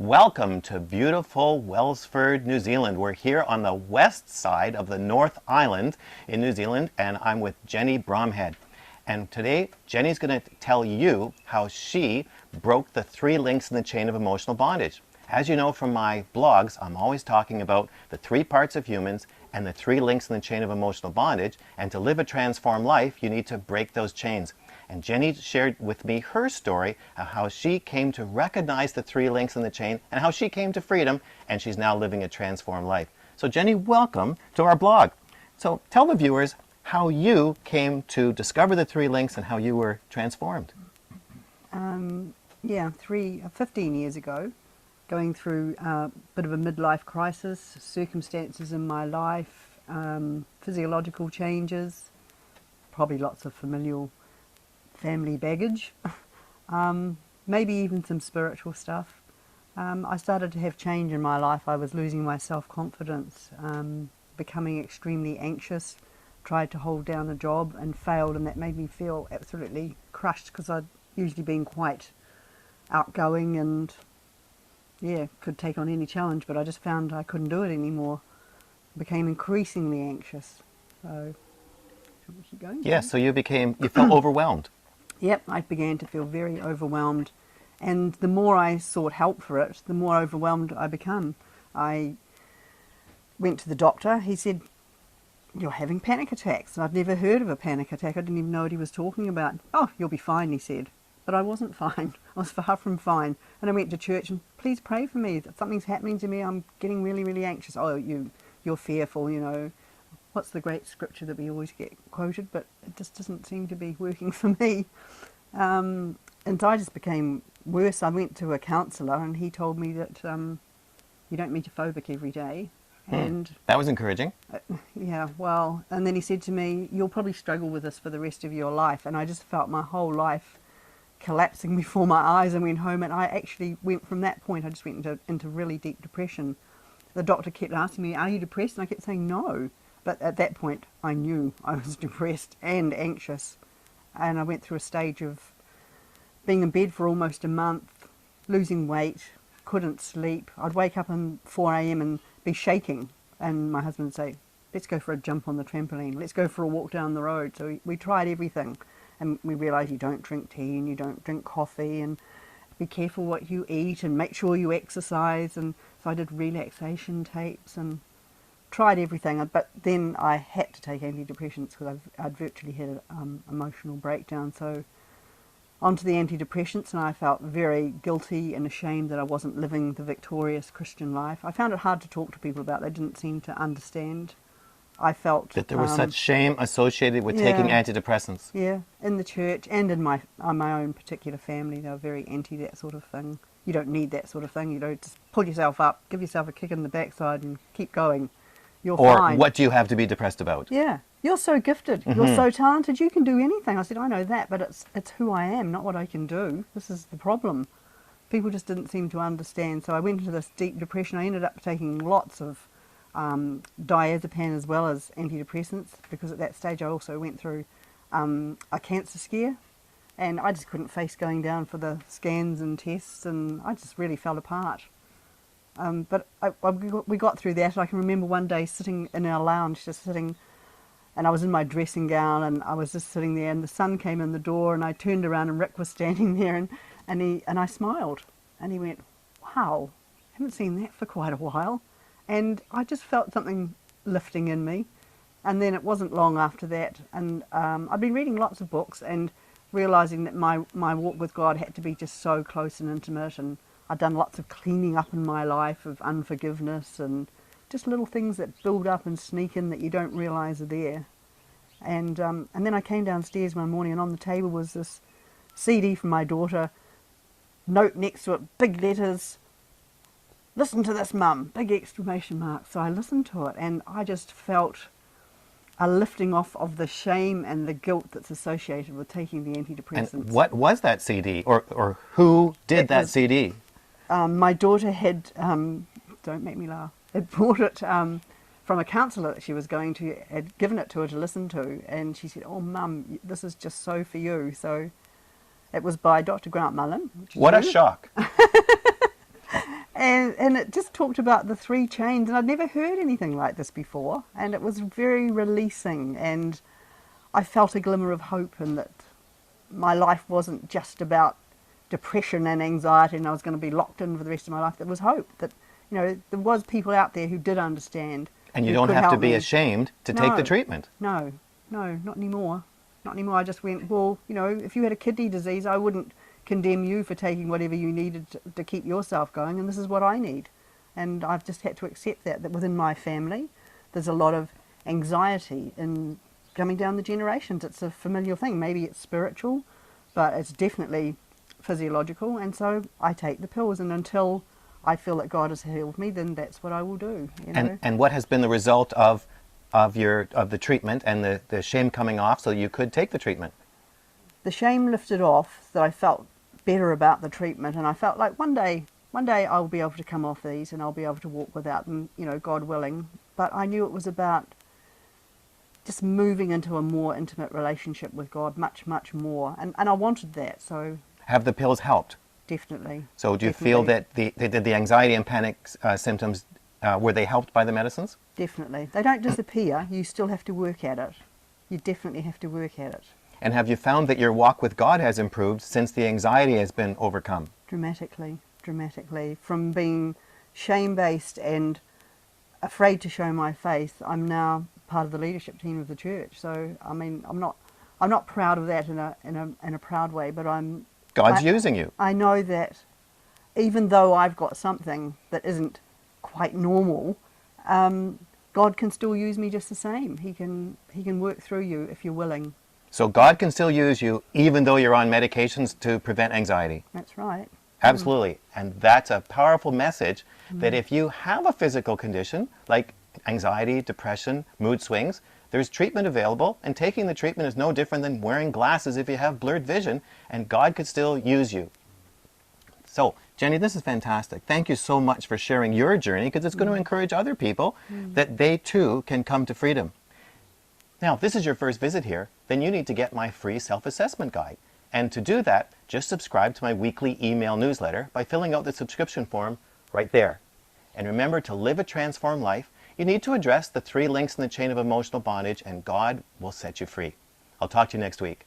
Welcome to beautiful Wellsford, New Zealand. We're here on the west side of the North Island in New Zealand, and I'm with Jenny Bromhead. And today, Jenny's going to tell you how she broke the 3 links in the chain of emotional bondage. As you know from my blogs, I'm always talking about the 3 parts of humans and the 3 links in the chain of emotional bondage. And to live a transformed life, you need to break those chains. And Jenny shared with me her story of how she came to recognize the 3 links in the chain and how she came to freedom, and she's now living a transformed life. So Jenny, welcome to our blog. So tell the viewers how you came to discover the 3 links and how you were transformed. 15 years ago, going through a bit of a midlife crisis, circumstances in my life, physiological changes, probably lots of familial family baggage, maybe even some spiritual stuff. I started to have change in my life. I was losing my self-confidence, becoming extremely anxious, tried to hold down a job and failed, and that made me feel absolutely crushed because I'd usually been quite outgoing and could take on any challenge, but I just found I couldn't do it anymore. Became increasingly anxious. So, shall we keep going? Yeah, so you felt overwhelmed. Yep, I began to feel very overwhelmed, and the more I sought help for it, the more overwhelmed I became. I went to the doctor. He said, "You're having panic attacks." And I'd never heard of a panic attack. I didn't even know what he was talking about. "Oh, you'll be fine," he said. But I wasn't fine. I was far from fine. And I went to church and, "Please pray for me. Something's happening to me. I'm getting really, really anxious." "Oh, you're fearful, you know." What's the great scripture that we always get quoted, but it just doesn't seem to be working for me. And so I just became worse. I went to a counsellor and he told me that you don't meet a phobic every day. And that was encouraging. And then he said to me, "You'll probably struggle with this for the rest of your life." And I just felt my whole life collapsing before my eyes. I went home and I actually went from that point, I just went into really deep depression. The doctor kept asking me, "Are you depressed?" And I kept saying no. But at that point, I knew I was depressed and anxious. And I went through a stage of being in bed for almost a month, losing weight, couldn't sleep. I'd wake up at 4 a.m. and be shaking. And my husband would say, "Let's go for a jump on the trampoline. Let's go for a walk down the road." So we tried everything. And we realised you don't drink tea and you don't drink coffee, and be careful what you eat and make sure you exercise. And so I did relaxation tapes and tried everything, but then I had to take antidepressants because I'd virtually had an emotional breakdown. So onto the antidepressants, and I felt very guilty and ashamed that I wasn't living the victorious Christian life. I found it hard to talk to people about. They didn't seem to understand. I felt that there was such shame associated with taking antidepressants. Yeah, in the church and in my own particular family, they were very anti that sort of thing. You don't need that sort of thing. You don't just pull yourself up, give yourself a kick in the backside and keep going. You're fine. Or what do you have to be depressed about? Yeah, you're so gifted. You're so talented. You can do anything. I said, "I know that, but it's who I am, not what I can do. This is the problem." People just didn't seem to understand. So I went into this deep depression. I ended up taking lots of diazepam as well as antidepressants, because at that stage I also went through a cancer scare, and I just couldn't face going down for the scans and tests, and I just really fell apart. But we got through that. I can remember one day sitting in our lounge, and I was in my dressing gown, and I was just sitting there, and the sun came in the door, and I turned around, and Rick was standing there, and I smiled, and he went, "Wow, I haven't seen that for quite a while." And I just felt something lifting in me. And then it wasn't long after that, and I'd been reading lots of books and realising that my walk with God had to be just so close and intimate, and I'd done lots of cleaning up in my life of unforgiveness and just little things that build up and sneak in that you don't realise are there. And then I came downstairs one morning, and on the table was this CD from my daughter, note next to it, big letters, "Listen to this, Mum," big exclamation mark. So I listened to it, and I just felt a lifting off of the shame and the guilt that's associated with taking the antidepressants. And what was that CD, or who did that CD? My daughter had, don't make me laugh, had bought it from a counsellor that she was going to, had given it to her to listen to, and she said, "Oh, Mum, this is just so for you." So it was by Dr. Grant Mullen. What a shock. And it just talked about the 3 chains, and I'd never heard anything like this before, and it was very releasing, and I felt a glimmer of hope in that my life wasn't just about depression and anxiety and I was going to be locked in for the rest of my life. There was hope that, there was people out there who did understand. And you who don't could have to help be me. ashamed to take the No. treatment. No, not anymore. Not anymore. I just went, well, if you had a kidney disease, I wouldn't condemn you for taking whatever you needed to keep yourself going, and this is what I need. And I've just had to accept that within my family, there's a lot of anxiety in coming down the generations. It's a familiar thing. Maybe it's spiritual, but it's definitely physiological, and so I take the pills, and until I feel that God has healed me, then that's what I will do. And what has been the result of the treatment and the shame coming off so you could take the treatment? The shame lifted off, that I felt better about the treatment, and I felt like one day I'll be able to come off these and I'll be able to walk without them, God willing. But I knew it was about just moving into a more intimate relationship with God, much, much more. And I wanted that, so Have the pills helped? definitely. So do you feel that the anxiety and panic symptoms, were they helped by the medicines? Definitely. They don't disappear. You still have to work at it. You definitely have to work at it. And have you found that your walk with God has improved since the anxiety has been overcome? Dramatically. From being shame-based and afraid to show my faith, I'm now part of the leadership team of the church. So, I mean, I'm not proud of that in a proud way, but God's using you. I know that even though I've got something that isn't quite normal, God can still use me just the same. He can work through you if you're willing. So God can still use you even though you're on medications to prevent anxiety. That's right. Absolutely. And that's a powerful message that if you have a physical condition like anxiety, depression, mood swings, there's treatment available, and taking the treatment is no different than wearing glasses if you have blurred vision, and God could still use you. So, Jenny, this is fantastic. Thank you so much for sharing your journey, because it's going to encourage other people that they too can come to freedom. Now, if this is your first visit here, then you need to get my free self-assessment guide. And to do that, just subscribe to my weekly email newsletter by filling out the subscription form right there. And remember, to live a transformed life, you need to address the 3 links in the chain of emotional bondage, and God will set you free. I'll talk to you next week.